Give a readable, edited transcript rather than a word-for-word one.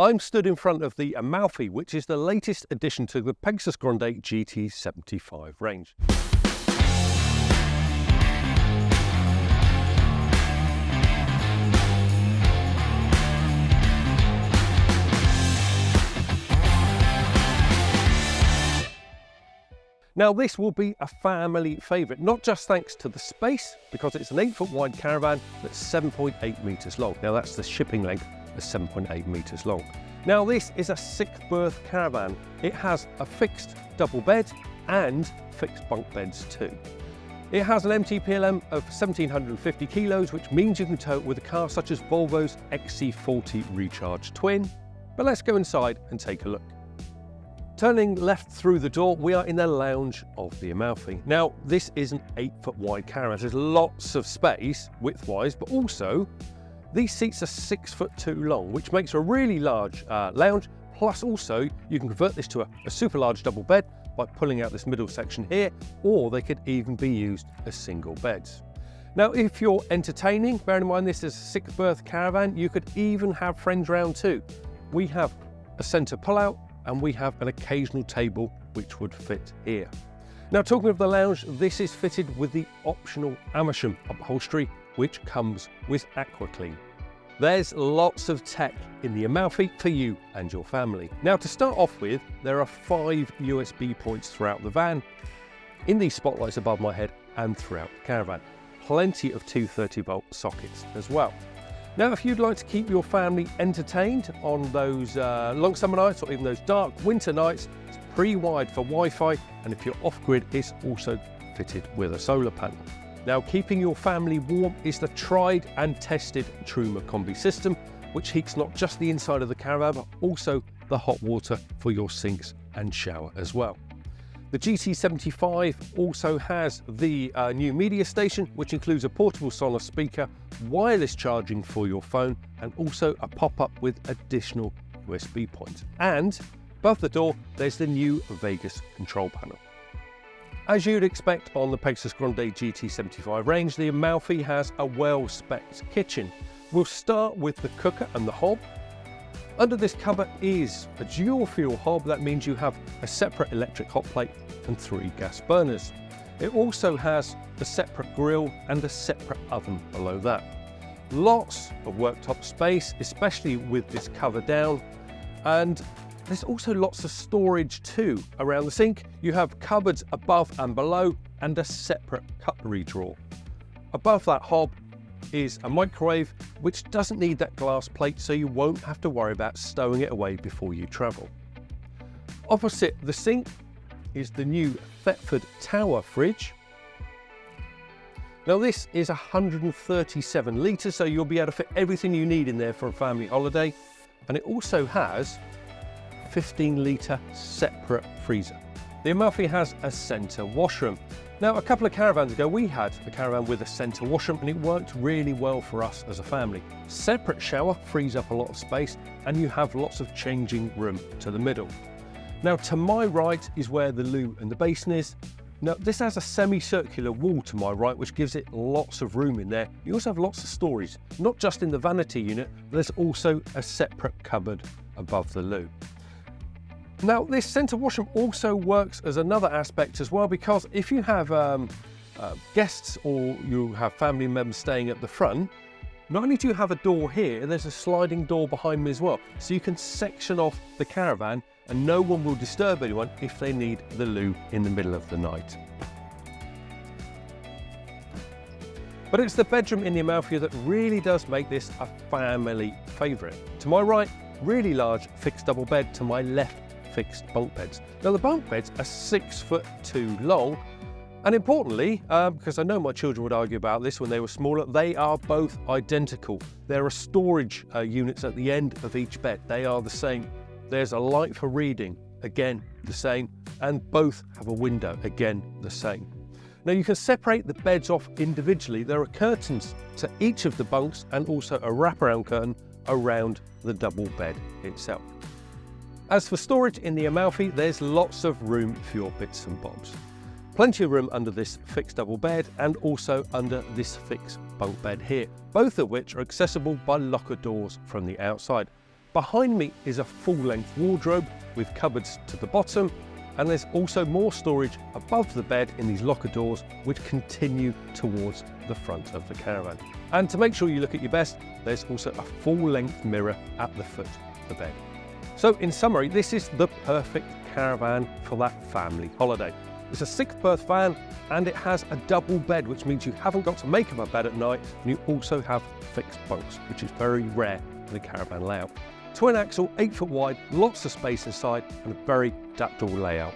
I'm stood in front of the Amalfi, which is the latest addition to the Pegasus Grande GT75 range. Now this will be a family favourite, not just thanks to the space, because it's an 8-foot wide caravan that's 7.8 metres long. Now that's the shipping length, is 7.8 metres long. Now this is a 6-berth caravan. It has a fixed double bed and fixed bunk beds too. It has an MTPLM of 1750 kilos, which means you can tow it with a car such as Volvo's XC40 Recharge Twin. But let's go inside and take a look. Turning left through the door, we are in the lounge of the Amalfi. Now, this is an 8-foot wide caravan. There's lots of space width-wise, but also these seats are 6'2" long, which makes a really large lounge. Plus also, you can convert this to a super large double bed by pulling out this middle section here, or they could even be used as single beds. Now, if you're entertaining, bearing in mind this is a 6-berth caravan, you could even have friends round too. We have a centre pull-out, and we have an occasional table which would fit here. Now, talking of the lounge, this is fitted with the optional Amersham upholstery, which comes with AquaClean. There's lots of tech in the Amalfi for you and your family. Now, to start off with, there are 5 USB points throughout the van, in these spotlights above my head and throughout the caravan. Plenty of 230-volt sockets as well. Now, if you'd like to keep your family entertained on those long summer nights or even those dark winter nights, it's pre-wired for Wi-Fi, and if you're off-grid, it's also fitted with a solar panel. Now, keeping your family warm is the tried and tested Truma Combi system, which heats not just the inside of the caravan, but also the hot water for your sinks and shower as well. The GT75 also has the new media station, which includes a portable Sonos speaker, wireless charging for your phone, and also a pop-up with additional USB points. And above the door, there's the new Vegas control panel. As you'd expect on the Pegasus Grande GT75 range, the Amalfi has a well-specced kitchen. We'll start with the cooker and the hob. Under this cupboard is a dual fuel hob. That means you have a separate electric hot plate and 3 gas burners. It also has a separate grill and a separate oven below that. Lots of worktop space, especially with this cover down, and there's also lots of storage too. Around the sink, you have cupboards above and below and a separate cutlery drawer. Above that hob is a microwave, which doesn't need that glass plate, so you won't have to worry about stowing it away before you travel. Opposite the sink is the new Thetford Tower fridge. Now this is 137 litres, so you'll be able to fit everything you need in there for a family holiday. And it also has 15-litre separate freezer. The Amalfi has a centre washroom. Now, a couple of caravans ago, we had a caravan with a centre washroom, and it worked really well for us as a family. Separate shower frees up a lot of space, and you have lots of changing room to the middle. Now, to my right is where the loo and the basin is. Now, this has a semicircular wall to my right, which gives it lots of room in there. You also have lots of storage, not just in the vanity unit, but there's also a separate cupboard above the loo. Now, this centre washroom also works as another aspect as well, because if you have guests or you have family members staying at the front, not only do you have a door here, there's a sliding door behind me as well. So you can section off the caravan and no one will disturb anyone if they need the loo in the middle of the night. But it's the bedroom in the Amalfi that really does make this a family favourite. To my right, really large fixed double bed. To my left, fixed bunk beds. Now the bunk beds are 6'2" long, and importantly, because I know my children would argue about this when they were smaller, they are both identical. There are storage units at the end of each bed. They are the same. There's a light for reading, again the same, and both have a window, again the same. Now you can separate the beds off individually. There are curtains to each of the bunks and also a wraparound curtain around the double bed itself. As for storage in the Amalfi, there's lots of room for your bits and bobs. Plenty of room under this fixed double bed and also under this fixed bunk bed here, both of which are accessible by locker doors from the outside. Behind me is a full-length wardrobe with cupboards to the bottom, and there's also more storage above the bed in these locker doors which continue towards the front of the Caravan. And to make sure you look at your best, there's also a full-length mirror at the foot of the bed. So in summary, this is the perfect Caravan for that family holiday. It's a 6th berth van and it has a double bed, which means you haven't got to make up a bed at night, and you also have fixed bunks, which is very rare in the Caravan layout. Twin axle, 8 foot wide, lots of space inside, and a very adaptable layout.